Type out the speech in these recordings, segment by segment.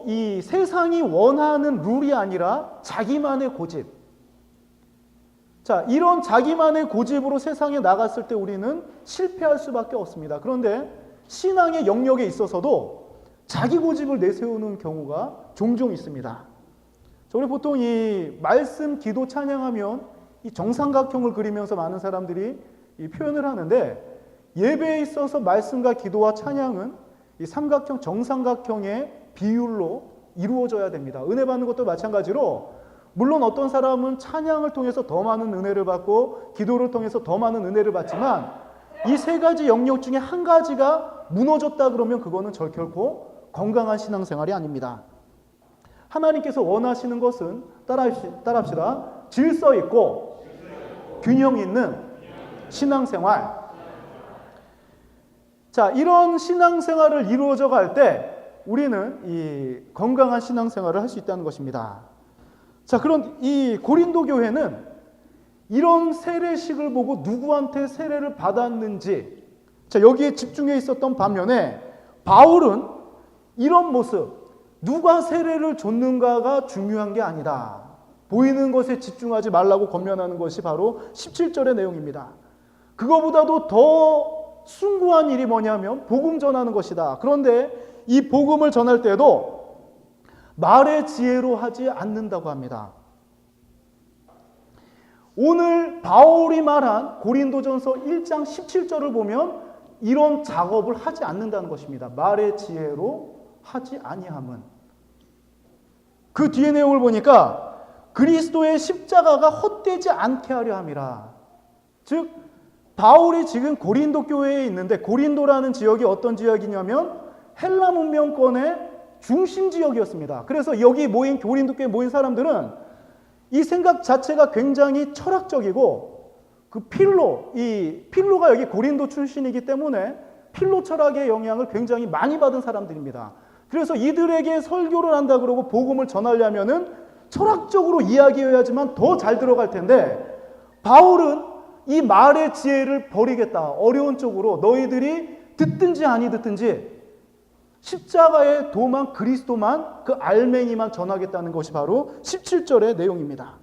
이 세상이 원하는 룰이 아니라 자기만의 고집. 자, 이런 자기만의 고집으로 세상에 나갔을 때 우리는 실패할 수밖에 없습니다. 그런데 신앙의 영역에 있어서도 자기 고집을 내세우는 경우가 종종 있습니다. 우리 보통 이 말씀, 기도, 찬양하면 이 정삼각형을 그리면서 많은 사람들이 이 표현을 하는데, 예배에 있어서 말씀과 기도와 찬양은 이 삼각형, 정삼각형의 비율로 이루어져야 됩니다. 은혜 받는 것도 마찬가지로, 물론 어떤 사람은 찬양을 통해서 더 많은 은혜를 받고 기도를 통해서 더 많은 은혜를 받지만, 이 세 가지 영역 중에 한 가지가 무너졌다 그러면 그거는 결코 건강한 신앙생활이 아닙니다. 하나님께서 원하시는 것은 따라합시다. 질서 있고 균형 있는 신앙생활. 자, 이런 신앙생활을 이루어져 갈 때 우리는 이 건강한 신앙생활을 할 수 있다는 것입니다. 자, 그런 이 고린도 교회는 이런 세례식을 보고 누구한테 세례를 받았는지, 자, 여기에 집중해 있었던 반면에 바울은 이런 모습, 누가 세례를 줬는가가 중요한 게 아니다. 보이는 것에 집중하지 말라고 권면하는 것이 바로 17절의 내용입니다. 그거보다도 더 숭고한 일이 뭐냐면 복음 전하는 것이다. 그런데 이 복음을 전할 때도 말의 지혜로 하지 않는다고 합니다. 오늘 바울이 말한 고린도전서 1장 17절을 보면 이런 작업을 하지 않는다는 것입니다. 말의 지혜로 하지 아니함은. 그 뒤에 내용을 보니까 그리스도의 십자가가 헛되지 않게 하려 함이라. 즉 바울이 지금 고린도 교회에 있는데, 고린도라는 지역이 어떤 지역이냐면 헬라 문명권의 중심 지역이었습니다. 그래서 여기 모인 고린도 교회에 모인 사람들은 이 생각 자체가 굉장히 철학적이고, 그 필로가 여기 고린도 출신이기 때문에 필로 철학의 영향을 굉장히 많이 받은 사람들입니다. 그래서 이들에게 설교를 한다 그러고 복음을 전하려면은 철학적으로 이야기해야지만 더 잘 들어갈 텐데, 바울은 이 말의 지혜를 버리겠다. 어려운 쪽으로 너희들이 듣든지 아니 듣든지 십자가의 도만, 그리스도만, 그 알맹이만 전하겠다는 것이 바로 17절의 내용입니다.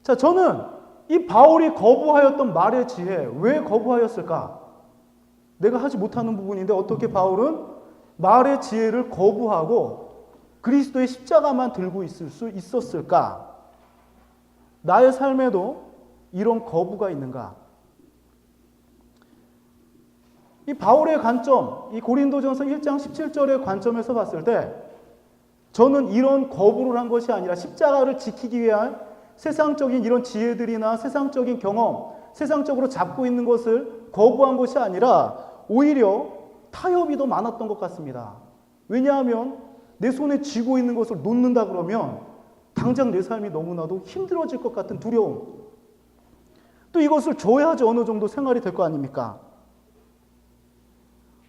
자, 저는 이 바울이 거부하였던 말의 지혜, 왜 거부하였을까? 내가 하지 못하는 부분인데 어떻게 바울은 말의 지혜를 거부하고 그리스도의 십자가만 들고 있을 수 있었을까? 나의 삶에도 이런 거부가 있는가? 이 바울의 관점, 이 고린도전서 1장 17절의 관점에서 봤을 때 저는 이런 거부를 한 것이 아니라 십자가를 지키기 위한 세상적인 이런 지혜들이나 세상적인 경험, 세상적으로 잡고 있는 것을 거부한 것이 아니라 오히려 타협이 더 많았던 것 같습니다. 왜냐하면 내 손에 쥐고 있는 것을 놓는다 그러면 당장 내 삶이 너무나도 힘들어질 것 같은 두려움, 또 이것을 줘야지 어느 정도 생활이 될 거 아닙니까?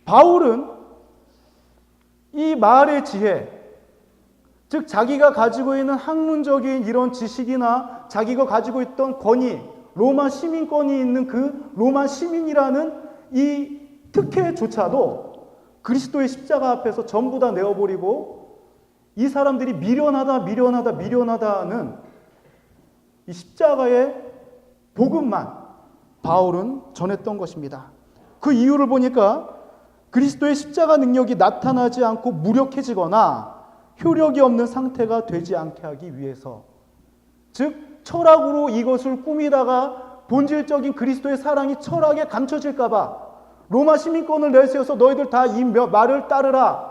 바울은 이 말의 지혜, 즉 자기가 가지고 있는 학문적인 이런 지식이나 자기가 가지고 있던 권위, 로마 시민권이 있는 그 로마 시민이라는 이 특혜조차도 그리스도의 십자가 앞에서 전부 다 내어버리고 이 사람들이 미련하다는 이 십자가의 복음만 바울은 전했던 것입니다. 그 이유를 보니까 그리스도의 십자가 능력이 나타나지 않고 무력해지거나 효력이 없는 상태가 되지 않게 하기 위해서, 즉 철학으로 이것을 꾸미다가 본질적인 그리스도의 사랑이 철학에 감춰질까 봐 로마 시민권을 내세워서 너희들 다 이 말을 따르라.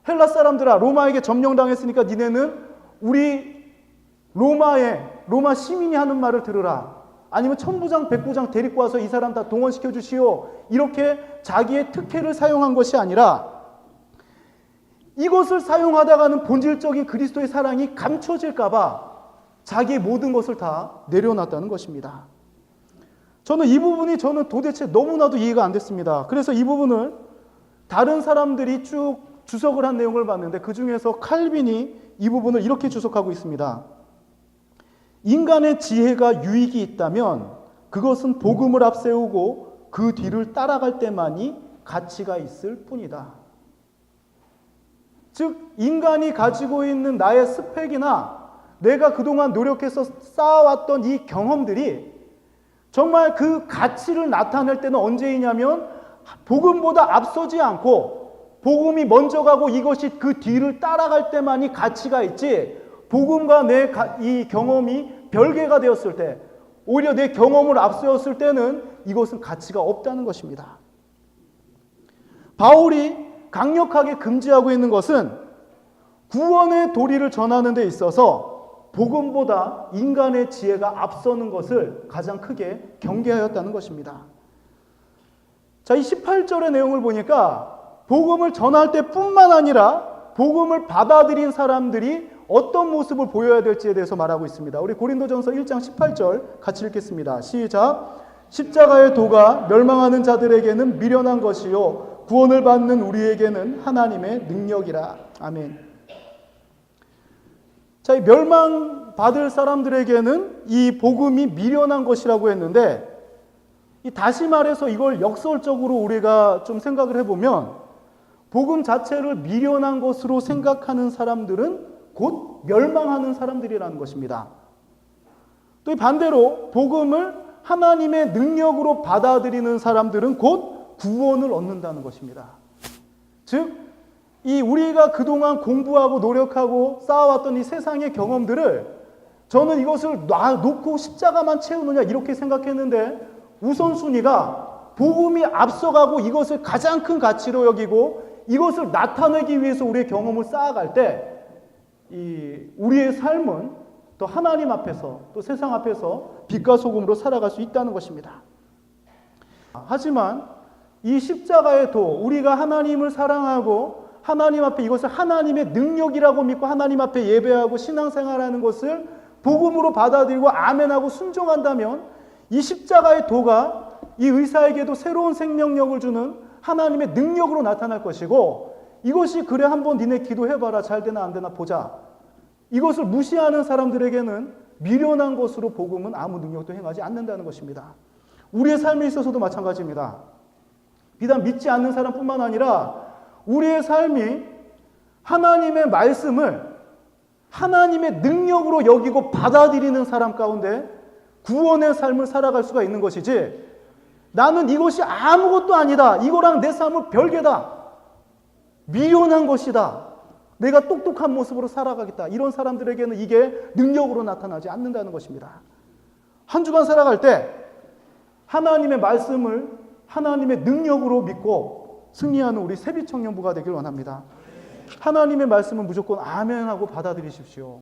헬라 사람들아, 로마에게 점령당했으니까 니네는 우리 로마 시민이 하는 말을 들으라. 아니면 천부장 백부장 데리고 와서 이 사람 다 동원시켜 주시오. 이렇게 자기의 특혜를 사용한 것이 아니라 이것을 사용하다가는 본질적인 그리스도의 사랑이 감춰질까 봐 자기의 모든 것을 다 내려놨다는 것입니다. 저는 이 부분이 도대체 너무나도 이해가 안 됐습니다. 그래서 이 부분을 다른 사람들이 쭉 주석을 한 내용을 봤는데 그 중에서 칼빈이 이 부분을 이렇게 주석하고 있습니다. 인간의 지혜가 유익이 있다면 그것은 복음을 앞세우고 그 뒤를 따라갈 때만이 가치가 있을 뿐이다. 즉 인간이 가지고 있는 나의 스펙이나 내가 그동안 노력해서 쌓아왔던 이 경험들이 정말 그 가치를 나타낼 때는 언제이냐면 복음보다 앞서지 않고 복음이 먼저 가고 이것이 그 뒤를 따라갈 때만이 가치가 있지, 복음과 내 이 경험이 별개가 되었을 때, 오히려 내 경험을 앞세웠을 때는 이것은 가치가 없다는 것입니다. 바울이 강력하게 금지하고 있는 것은 구원의 도리를 전하는 데 있어서 복음보다 인간의 지혜가 앞서는 것을 가장 크게 경계하였다는 것입니다. 자, 이 18절의 내용을 보니까 복음을 전할 때뿐만 아니라 복음을 받아들인 사람들이 어떤 모습을 보여야 될지에 대해서 말하고 있습니다. 우리 고린도전서 1장 18절 같이 읽겠습니다. 시작. 십자가의 도가 멸망하는 자들에게는 미련한 것이요 구원을 받는 우리에게는 하나님의 능력이라. 아멘. 자, 이 멸망받을 사람들에게는 이 복음이 미련한 것이라고 했는데, 다시 말해서 이걸 역설적으로 우리가 좀 생각을 해보면 복음 자체를 미련한 것으로 생각하는 사람들은 곧 멸망하는 사람들이라는 것입니다. 또 반대로 복음을 하나님의 능력으로 받아들이는 사람들은 곧 구원을 얻는다는 것입니다. 즉, 이 우리가 그동안 공부하고 노력하고 쌓아왔던 이 세상의 경험들을 저는 이것을 놓고 십자가만 채우느냐 이렇게 생각했는데, 우선순위가 복음이 앞서가고 이것을 가장 큰 가치로 여기고 이것을 나타내기 위해서 우리의 경험을 쌓아갈 때 우리의 삶은 또 하나님 앞에서 또 세상 앞에서 빛과 소금으로 살아갈 수 있다는 것입니다. 하지만 이 십자가의 도, 우리가 하나님을 사랑하고 하나님 앞에 이것을 하나님의 능력이라고 믿고 하나님 앞에 예배하고 신앙생활하는 것을 복음으로 받아들이고 아멘하고 순종한다면 이 십자가의 도가 이 의사에게도 새로운 생명력을 주는 하나님의 능력으로 나타날 것이고, 이것이 그래 한번 니네 기도해봐라 잘 되나 안 되나 보자, 이것을 무시하는 사람들에게는 미련한 것으로 복음은 아무 능력도 행하지 않는다는 것입니다. 우리의 삶에 있어서도 마찬가지입니다. 비단 믿지 않는 사람뿐만 아니라 우리의 삶이 하나님의 말씀을 하나님의 능력으로 여기고 받아들이는 사람 가운데 구원의 삶을 살아갈 수가 있는 것이지, 나는 이것이 아무것도 아니다, 이거랑 내 삶은 별개다, 미련한 것이다, 내가 똑똑한 모습으로 살아가겠다, 이런 사람들에게는 이게 능력으로 나타나지 않는다는 것입니다. 한 주간 살아갈 때 하나님의 말씀을 하나님의 능력으로 믿고 승리하는 우리 세비청년부가 되길 원합니다. 하나님의 말씀은 무조건 아멘하고 받아들이십시오.